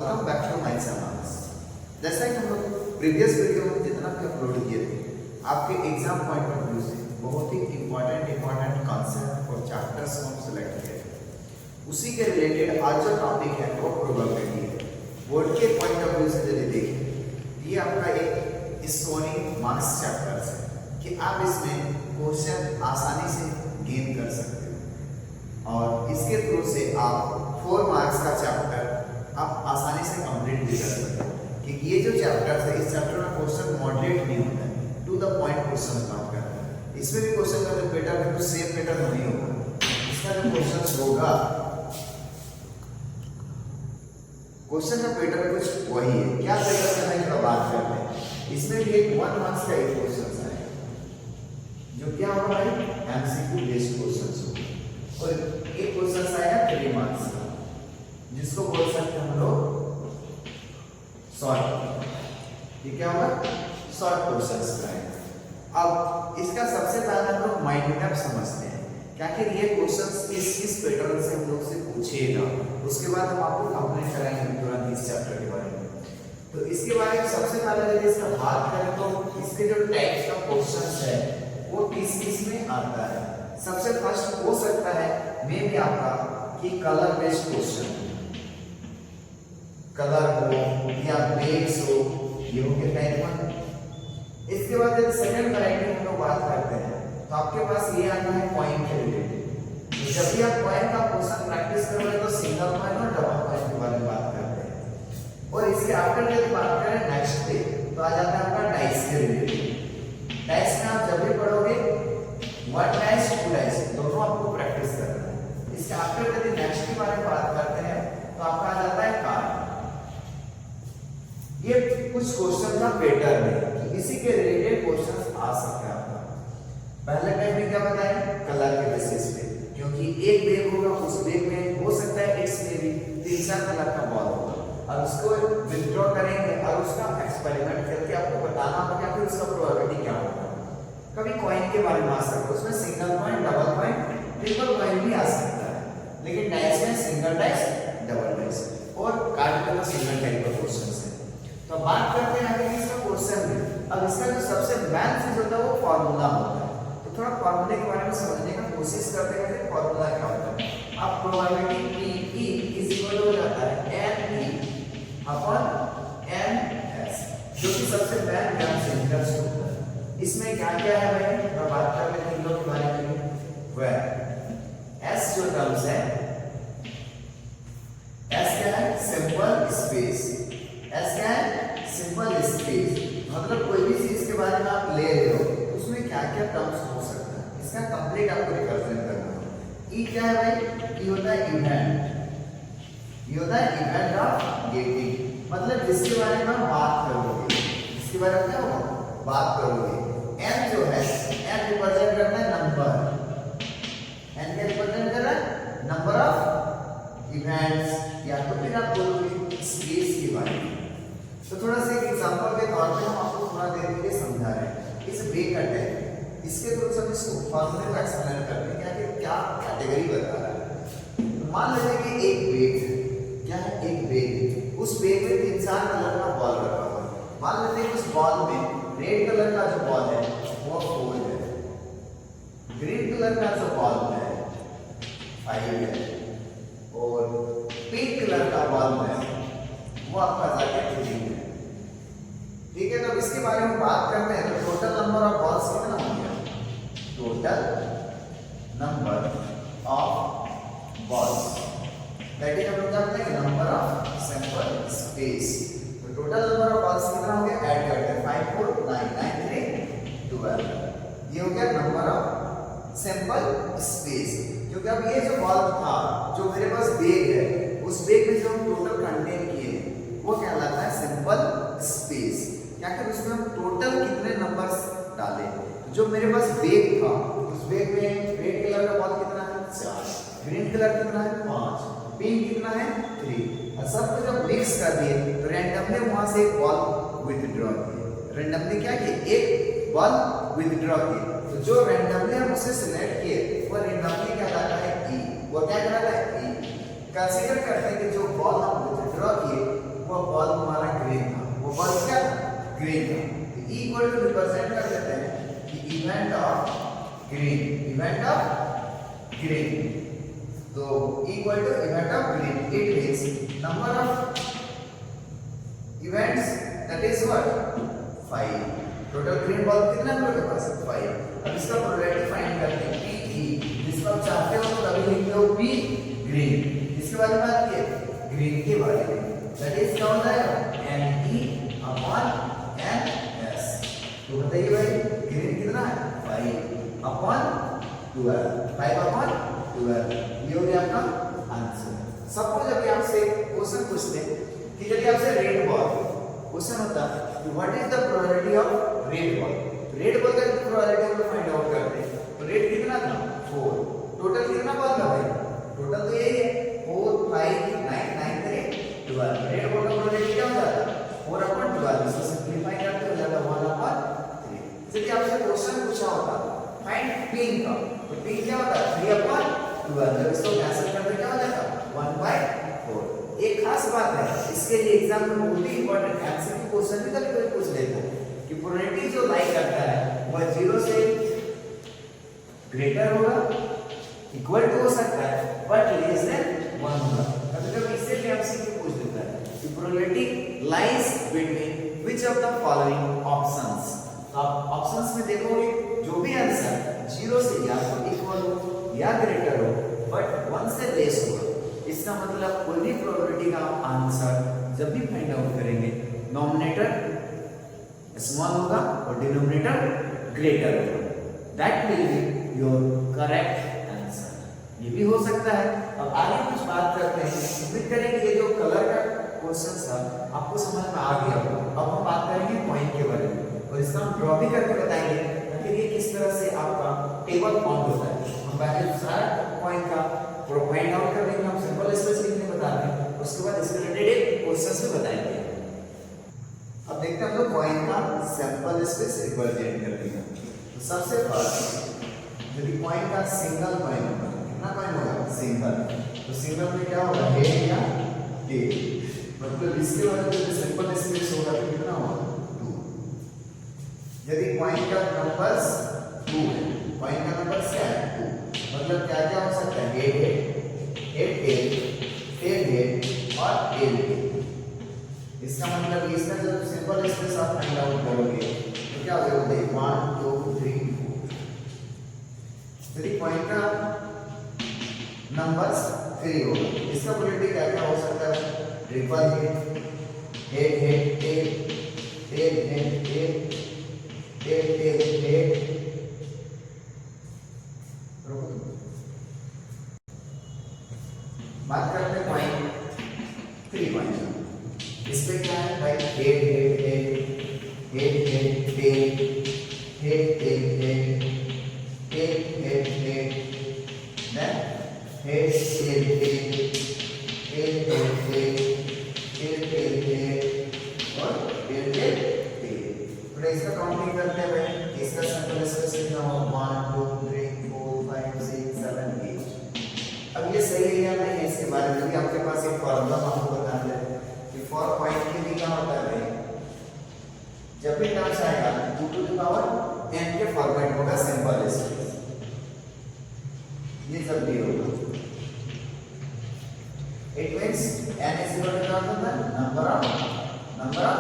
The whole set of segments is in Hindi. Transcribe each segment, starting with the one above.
Welcome back to my channel. जैसा कि हम लोग प्रीवियस वीडियो में जितना भी अपलोड किए थे, आपके एग्जाम पॉइंट ऑफ व्यू से बहुत ही इंपॉर्टेंट कॉन्सेप्ट और चैप्टर्स को हम सिलेक्ट किए थे। उसी के रिलेटेड आज जो टॉपिक है वो प्रोबेबिलिटी है। बोर्ड के पॉइंट ऑफ व्यू से यदि देखें, ये आपका एक स्कोरिंग मार्क्स चैप्टर है कि आप इसमें क्वेश्चन आसानी से गेन कर सकते हो और इसके थ्रू से आप 4 मार्क्स का चैप्टर आप आसानी से कंप्लीट भी कर सकते हो। कि ये जो चैप्टर है, इस चैप्टर में क्वेश्चन मॉडरेट नहीं होता है, टू द पॉइंट क्वेश्चन काम करता है। इसमें भी क्वेश्चन का जो पैटर्न है वो सेम पैटर्न नहीं होगा। इसका जो क्वेश्चन होगा, क्वेश्चन का पैटर्न कुछ वही है। क्या पैटर्न करने की बात करते हैं, इसमें भी एक 1 मार्क्स का एक क्वेश्चन आएगा जो क्या होगा भाई, एमसीक्यू बेस्ड क्वेश्चन होगा। और एक क्वेश्चन आएगा 3 मार्क्स का, जिसको बोल सकते हैं हम लोग शॉर्ट। ये क्या होगा, शॉर्ट क्वेश्चंस का है। अब इसका सबसे पहले हम लोग माइंड मैप समझते हैं कि आखिर ये क्वेश्चंस किस पैटर्न से हम लोग से पूछेगा। उसके बाद हम आपको कंप्लीट कराएंगे तुरंत इस चैप्टर के बारे में। तो इसके बारे में सबसे पहले यदि इसका बात करें तो इसके जो टाइप्स का क्वेश्चंस है वो किस में आता है। सबसे फर्स्ट हो सकता है मे भी आपका कि कलर बेस्ड क्वेश्चन, कलर हो या बेस हो, ये हो गया टाइप 1। इसके बाद जब सेकंड वैरायटी हम लोग बात करते हैं तो आपके पास ये आता है कॉइन के रिलेटेड। तो जब भी आप कॉइन का क्वेश्चन प्रैक्टिस करोगे तो सिंगल कॉइन और डबल कॉइन के बारे में बात करते हैं। और इसके आफ्टर यदि बात करें नेक्स्ट पे तो आ जाता है आपका डाइस के रिलेटेड। डाइस में आप जब भी पढ़ोगे 1 डाइस 2 डाइस दोनों आपको प्रैक्टिस करना है। इसके आफ्टर यदि नेक्स्ट के बारे में बात करते हैं तो आपका आ जाता है कार्ड। ये कुछ क्वेश्चन का पैटर्न है कि इसी के रिलेटेड क्वेश्चंस आ सकते हैं आपका। पहले टाइप में क्या बताया, कलर के बेसिस पे, क्योंकि एक बैग होगा, उस बैग में हो सकता है इट्स में भी 3-4 कलर का बॉल होगा और उसको विथड्रॉ करेंगे और उसका एक्सपेरिमेंट करके आपको बताना होगा कि उसका प्रोबेबिलिटी क्या होगा। कभी कॉइन के बारे में आ सकता है, उसमें single coin, double coin, triple coin भी आ सकता है। लेकिन डाइस में सिंगल डाइस, डबल डाइस और कार्ड का सिंगल टाइप का क्वेश्चन है। तो बात करते हैं आगे इसका क्वेश्चन में। अब इसका जो सबसे मेन चीज होता है वो फार्मूला होता है। तो थोड़ा फार्मूले के बारे में समझने का कोशिश करते हैं कि फार्मूला क्या होता है। अब प्रोबेबिलिटी P इज इक्वल हो जाता है N अपॉन Ns, जो कि सबसे मेन सिंगल्स होता है। इसमें क्या क्या है भाई, तो बात कर लेते हैं इन लोगों के बारे में। वेयर S जो टर्म्स है, S क्या है, सिंपल स्पेस। S क्या है, सिंपल स्पेस। मतलब कोई भी चीज के बारे में आप ले रहे हो उसमें क्या क्या टर्म्स हो सकता है, इसका कंप्लीट आपको रिप्रेजेंट करना है। E क्या है भाई, E होता है इवेंट, ये होता है इवेंट ऑफ गेटिंग, मतलब जिसके बारे में आप बात करोगे, जिसके बारे में क्या होगा, बात करोगे। N जो है, N रिप्रेजेंट करता है नंबर। N क्या रिप्रेजेंट कर रहा है, नंबर ऑफ इवेंट्स, या तो फिर आप बोलोगे स्पेस के बारे में। तो थोड़ा सा एक एग्जांपल के तौर पे हम आपको थोड़ा देर के लिए समझा रहे हैं। इस बे कट है, इसके थ्रू से हम इसको फार्मूले को एक्सप्लेन करते हैं कि क्या कैटेगरी बता रहा है। मान लीजिए कि एक बेग है, क्या है, एक बेग, उस बेग में 3-4 कलर का बॉल रखा हुआ है। मान लीजिए उस बॉल में रेड कलर का जो बॉल है वो 4 है, ग्रीन कलर का जो बॉल है 5 है और पिंक कलर का बॉल है वो आपका जाके 3 है। ठीक है, तो इसके बारे में बात करते हैं तो टोटल नंबर ऑफ बॉल्स कितना हो गया, total number of balls that is हम लोग करते हैं नंबर ऑफ सैंपल स्पेस। तो टोटल नंबर ऑफ बॉल्स कितना हो गया, ऐड करते हैं 5 4 9 9 3 12, ये हो गया नंबर ऑफ सैंपल स्पेस। क्योंकि अब ये जो बॉल था जो मेरे पास बैग है, उस बैग में जो हम टोटल कंटेन किए वो कहलाता है सैंपल स्पेस। क्या कि उसमें हम टोटल कितने नंबर्स डाले। तो जो मेरे पास बैग था, उस बैग में रेड कलर का बॉल कितना है, 4, ग्रीन कलर कितना है, 5, पिंक कितना है, 3, और सबको जब मिक्स कर दिए तो रैंडमली वहां से एक बॉल विथड्रॉ किए। रैंडमली क्या किए, एक बॉल विथड्रॉ किए। तो जो रैंडमली हम उसे सिलेक्ट किए वो रैंडमली क्या कहलाता है, E, वो क्या कहलाता है, E। कंसीडर करते हैं कि जो बॉल हम विथड्रॉ किए ग्रीन, इवेंट ऑफ ग्रीन, तो equal to event of green, it means number of events that is what 5। Total green ball कितना है मेरे पास 5। अब इसका प्रोबेबिलिटी फाइंड करते हैं PE, जिसको आप चाहते हो तो कभी लिख लो P ग्रीन, इसके बारे में बात की ग्रीन के बारे में, दैट इज क्या होता है NE अपॉन NS। तो बताइए भाई ग्रीन कितना है 5 अपॉन 12, 5 अपॉन 12, ये हो गया आपका आंसर। सपोज अभी आपसे क्वेश्चन पूछते हैं कि यदि आपसे रेड बॉल क्वेश्चन होता है कि what is the probability of red ball, red ball का प्रोबेबिलिटी हम लोग फाइंड आउट करते हैं, तो रेड कितना था 4, टोटल कितना बॉल था भाई, टोटल तो यही है 4 5 9 9 3 12, रेड बॉल का प्रोबेबिलिटी क्या हो जाता 4 अपॉन 12, इसको सिंपलीफाई करते हो जाता 1 अपॉन 3। यदि आपसे क्वेश्चन पूछा होता फाइंड पिंक का, तो पिंक क्या होता है 3 अपॉन 12, जब इसको कैंसिल करते क्या हो जाता 1/4। एक खास बात है इसके लिए एग्जाम में बहुत ही इंपॉर्टेंट एमसीक्यू क्वेश्चन भी कभी कभी पूछ लेते हैं कि प्रोबेबिलिटी जो लाई करता है वह 0 से ग्रेटर होगा, इक्वल टू हो सकता है बट लेस देन 1 होगा। कभी कभी इससे भी एमसीक्यू पूछ लेता है कि probability lies between which of the following options. आप ऑप्शंस में देखोगे जो भी आंसर 0 से या तो इक्वल हो या ग्रेटर हो बट 1 से लेस होगा, इसका मतलब कोई भी प्रोबेबिलिटी का आंसर जब भी फाइंड आउट करेंगे नॉमिनेटर स्मॉल होगा और डिनोमिनेटर ग्रेटर होगा, that will be your correct answer. ये भी हो सकता है। अब आगे कुछ बात करते हैं, उम्मीद करेंगे ये जो कलर का क्वेश्चन था आपको समझ में आ गया होगा। अब हम बात करेंगे पॉइंट के बारे में और इसका हम ड्रॉ भी करके बताएंगे कि ये किस तरह से आपका टेबल फॉर्म होता है। हम पहले सारा पॉइंट का फाइंड आउट करने के हम सिंपल स्पेस लिखने बताते हैं, उसके बाद इसके रिलेटेड क्वेश्चंस भी बताएंगे। अब देखते हैं हम लोग पॉइंट का सिंपल स्पेस रिप्रेजेंट करते हैं। तो सबसे फर्स्ट यदि पॉइंट का सिंगल पॉइंट होगा, कितना पॉइंट होगा सिंगल, तो सिंगल में क्या होगा हेड या टेल, मतलब इसके बाद जो सिंपल स्पेस होगा तो कितना होगा 2। यदि पॉइंट का नंबर्स 2 है, पॉइंट का नंबर क्या है 2, मतलब क्या क्या हो सकता है head head tail tail head और टेल टेल। इसका मतलब इसका जब सिंपल स्पेस आप फाइंड आउट करोगे तो क्या हो जाएगा 1 2 3 4। यदि पॉइंट का नंबर्स 3 होगा, इसका प्रोबेबिलिटी क्या क्या हो सकता है triple head head head tail tail head tail tail tail head. बात करते हैं पॉइंट 3 पॉइंट, इसमें क्या है भाई head head head head head tail head tail head tail head head then head tail tail tail tail tail tail tail tail और टेल टेल टेल। तो इसका काउंटिंग करते हैं भाई, इसका सिंपल स्पेस कितना होगा 1 2 3 4 5 6 7 8। अब ये सही है या नहीं है इसके बारे में भी आपके पास एक फॉर्मूला आपको बता दें कि फॉर पॉइंट के लिए क्या होता है भाई, जब भी टर्म्स आएगा 2 टू द पावर n के फॉर्मेट होगा सिंपल स्पेस, ये जब भी होगा it means n is equal to क्या होता है नंबर ऑफ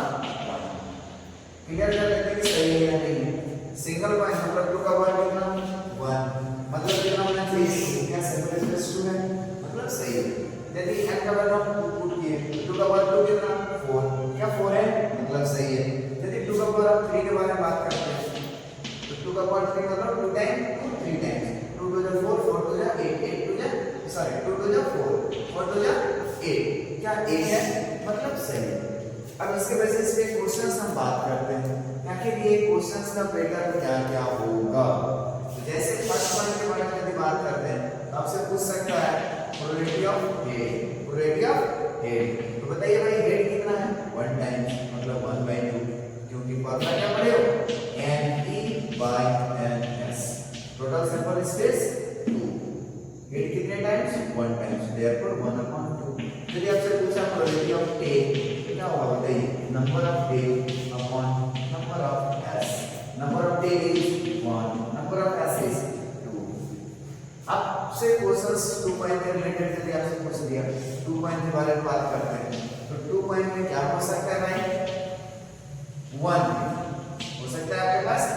पॉइंट। क्लियर कर लेते हैं कि सही है या नहीं है। सिंगल पॉइंट मतलब 2 का वर्ग कितना 1, मतलब कितना होना चाहिए क्या सिंपल स्पेस 2 है, मतलब सही है। यदि n का वर्ग हम पुट किए 2 का वर्ग 2 कितना 4, क्या 4 है मतलब सही है। यदि 2 का वर्ग 3 के बारे में बात करते हैं तो 2 का वर्ग 3 मतलब 2 टाइम 3 टाइम्स 2 2 4 4 2 8 8 2 सॉरी 2 2 4 4 2 8, क्या 8 है मतलब सही है। अब इसके बेसिस पे क्वेश्चंस हम बात करते हैं आखिर ये क्वेश्चंस का पैटर्न क्या क्या होगा। तो जैसे फर्स्ट पॉइंट के बारे में यदि बात करते हैं तो आपसे पूछ सकता है probability of head, probability of head. तो बताइए भाई हेड कितना है 1 टाइम्स मतलब 1/2, क्योंकि फॉर्मूला क्या पढ़े हो NE/NS, total simple space 2। Head कितने टाइम्स 1 टाइम्स, देयरफॉर 1/2। यदि आपसे पूछा प्रोबेबिलिटी ऑफ टेल क्या होगा बताइए number of tail upon number of S, number of tail is 1, number of S is आपसे क्वेश्चंस 2 पॉइंट के रिलेटेड यदि आपसे पूछ दिया 2 पॉइंट के बारे में बात करते हैं तो 2 पॉइंट में क्या हो सकता है भाई 1 हो सकता है आपके पास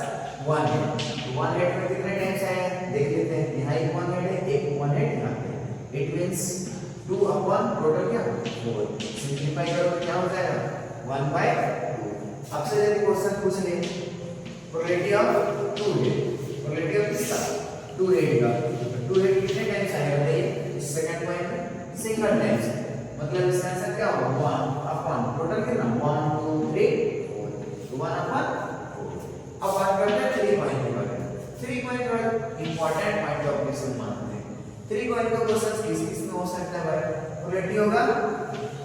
1 है तो 1 हेड में कितने टाइम्स आए हैं देख लेते हैं यहाँ एक 1 हेड है एक 1 हेड यहाँ पे इट मींस 2 अपॉन टोटल क्या 4 सिंपलीफाई करो तो क्या हो जाएगा 1/2 आपसे यदि क्वेश्चन पूछ ले probability of 2 head probability of किसका 2 हेड का 2 हेड कितने टाइम्स आएगा बताइए इस सेकंड पॉइंट में सिंगल टाइम्स मतलब इसका आंसर क्या होगा 1 अपॉन टोटल कितना 1 2 3 4 तो 1 अपॉन 4 अब बात करते हैं 3 पॉइंट के बारे में 3 पॉइंट का इंपॉर्टेंट पॉइंट ऑफ क्वेश्चन मानते हैं 3 पॉइंट का क्वेश्चन किस में हो सकता है भाई प्रोबेबिलिटी होगा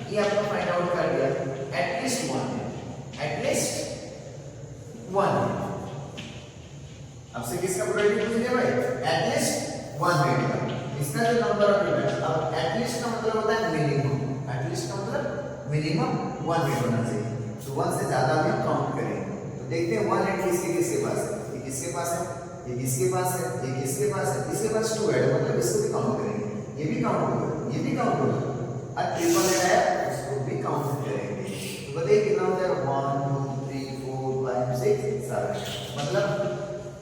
ये आपको फाइंड आउट कर दिया एटलीस्ट 1 आपसे किसका प्रोबेबिलिटी पूछ लिया भाई एटलीस्ट 1 हेड का इसका जो नंबर ऑफ इवेंट अब एटलीस्ट का मतलब होता है मिनिमम एटलीस्ट का मतलब मिनिमम 1 हेड होना चाहिए तो 1 से ज्यादा भी काउंट करेंगे तो देखते हैं 1 हेड किसके पास है ये किसके पास है ये किसके पास है ये किसके पास है इसके पास 2 हेड मतलब इसको भी काउंट करेंगे ये भी काउंट होगा ये भी काउंट होगा और ट्रिपल हेड है उसको भी काउंट करेंगे तो बताइए कितना हो जाएगा 1 2 3 4 5 6 7 मतलब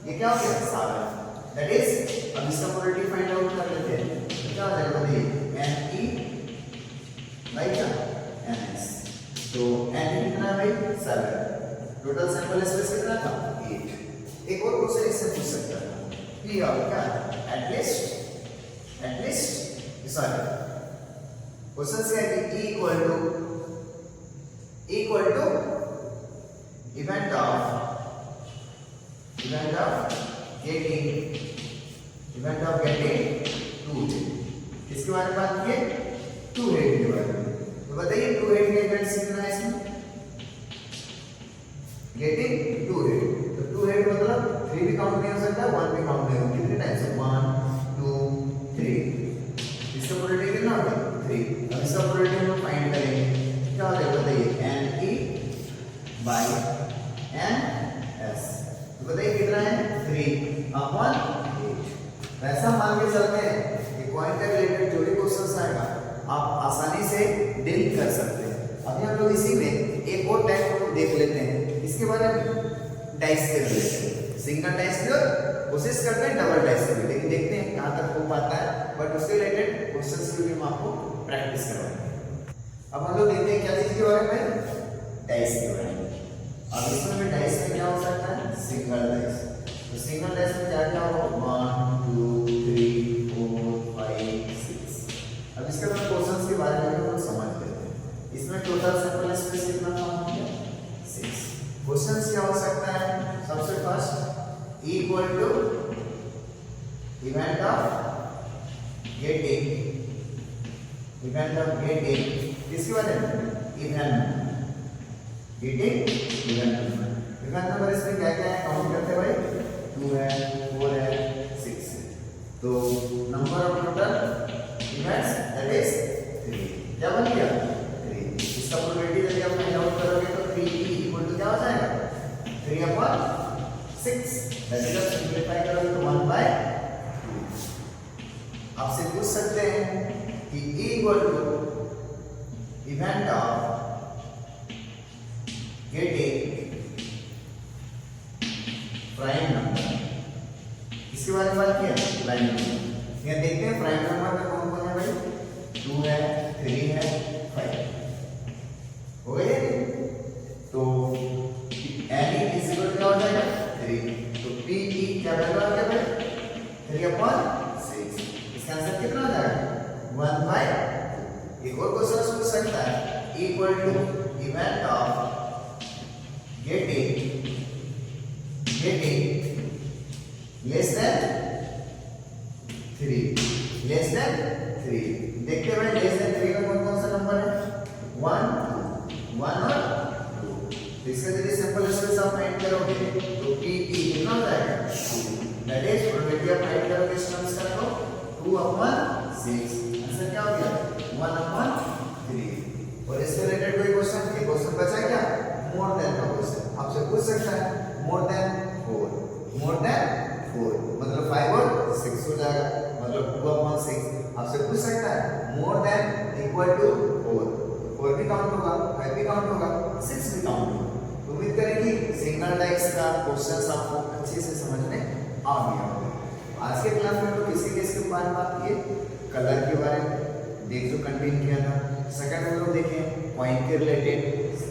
ये क्या हो गया 7 दैट इज अब इसका प्रोबेबिलिटी फाइंड आउट कर लेते हैं तो क्या हो जाएगा बताइए NE बाई क्या NS तो NE कितना है भाई 7 टोटल सैंपल स्पेस कितना था 8 एक और क्वेश्चन इससे पूछ सकता है कि अब क्या एटलीस्ट सॉरी क्वेश्चन से है कि E equal to event of getting 2 इसके बारे में बात किए 2 हेड के बारे में तो बताइए 2 हेड के इवेंट्स कितना है इसमें getting 2 हेड तो 2 हेड मतलब 3 भी काउंट नहीं हो सकता 1 भी काउंट नहीं होगा कितने टाइम्स 1 2 3 इसका प्रोबेबिलिटी कितना होगा 3 अब इसका प्रोबेबिलिटी हम फाइंड करेंगे क्या हो जाएगा बताइए NE बाय NS तो बताइए कितना है 3 अपॉन 8 वैसा मान के चलते हैं कि पॉइंट के रिलेटेड जो भी क्वेश्चंस आएगा आप आसानी से डील कर सकते हैं अभी हम लोग इसी में एक और टाइप को देख लेते हैं इसके बारे में डाइस के रिलेटेड सिंगल डाइस की कोशिश करते हैं डबल डाइस की लेकिन देखते हैं कहां तक हो पाता है बट उसके रिलेटेड क्वेश्चंस की भी हम आपको प्रैक्टिस करवाएंगे अब हम लोग देखते हैं क्या चीज के बारे में डाइस के बारे में अब इसमें भी डाइस में क्या हो सकता है सिंगल डाइस तो सिंगल डाइस में क्या क्या होगा 1 2 3 4 5 6 अब इसके बाद क्वेश्चंस के बारे में हम समझ लेते हैं इसमें टोटल सैंपल स्पेस कितना फार्म हो गया 6 क्वेश्चंस क्या हो सकता है सबसे first equal to event of getting किसके बारे में इवेंट getting इवेंट नंबर इसमें क्या क्या है काउंट करते हैं भाई 2 है 4 है 6 है तो number of total events that is 3 क्या बन गया 3 इसका प्रोबेबिलिटी यदि आप फाइंड आउट करोगे तो 3 इक्वल टू क्या हो जाएगा 3 अपॉन 6 दैट इज सिंपलीफाई करोगे तो 1/2 आपसे पूछ सकते हैं कि E equal to event of getting prime number इसके बारे में बात किया प्राइम नंबर यहाँ देखते हैं प्राइम नंबर में कौन कौन है भाई 2 है 3 है 5 हो गया तो NE इज इक्वल क्या हो जाएगा 3 तो PE क्या बनेगा क्या भाई 3/6 इसका आंसर कितना हो जाएगा 1/2 एक और क्वेश्चन पूछ सकता है equal to event of getting less than 3 देखते हैं भाई लेस देन 3 का कौन सा नंबर है 1 और 2 तो इसका यदि सिंपल स्पेस आप फाइंड करोगे तो PE कितना हो जाएगा 2 दैट इज प्रोबेबिलिटी आप फाइंड करोगे इस टर्म्स का तो 2/6 आंसर क्या हो गया 1/3 और इससे रिलेटेड कोई क्वेश्चन बचा क्या मोर देन का क्वेश्चन आपसे पूछ सकता है मोर देन 4 मतलब 5 और 6 हो जाएगा मतलब 2/6 होगा, 5 भी काउंट होगा, 6 भी काउंट होगा। उम्मीद करें कि सिंगल डाइस का क्वेश्चंस आपको अच्छे से समझ में आ गया होगा। आज के क्लास में हम लोग किसके बारे में बात किए, कलर के बारे में देख जो कंटेन किया था। सेकंड हम लोग देखें कॉइन के related,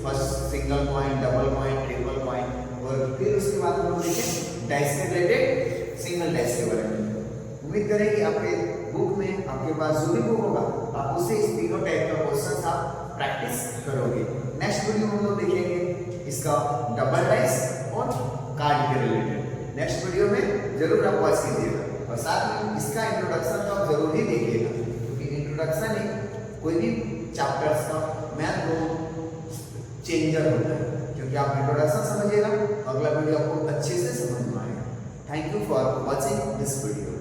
first single coin, double coin, triple coin, और फिर उसके बाद हम लोग देखें डाइस के रिलेटेड सिंगल डाइस के बारे में। उम्मीद करें कि आपके बुक में, आपके पास जो भी बुक होगा, आप उससे इस तीनों टाइप का क्वेश्चन आप प्रैक्टिस करोगे। नेक्स्ट वीडियो में हम लोग देखेंगे इसका डबल डाइस और कार्ड के रिलेटेड। नेक्स्ट वीडियो में जरूर आप वॉच कीजिएगा और साथ में इसका इंट्रोडक्शन तो आप जरूर ही देखिएगा, क्योंकि इंट्रोडक्शन ही कोई भी चैप्टर्स का मैथ चेंजर होता है। क्योंकि आप इंट्रोडक्शन समझिएगा, अगला वीडियो आपको अच्छे से समझ में आएगा। Thank you for watching this video.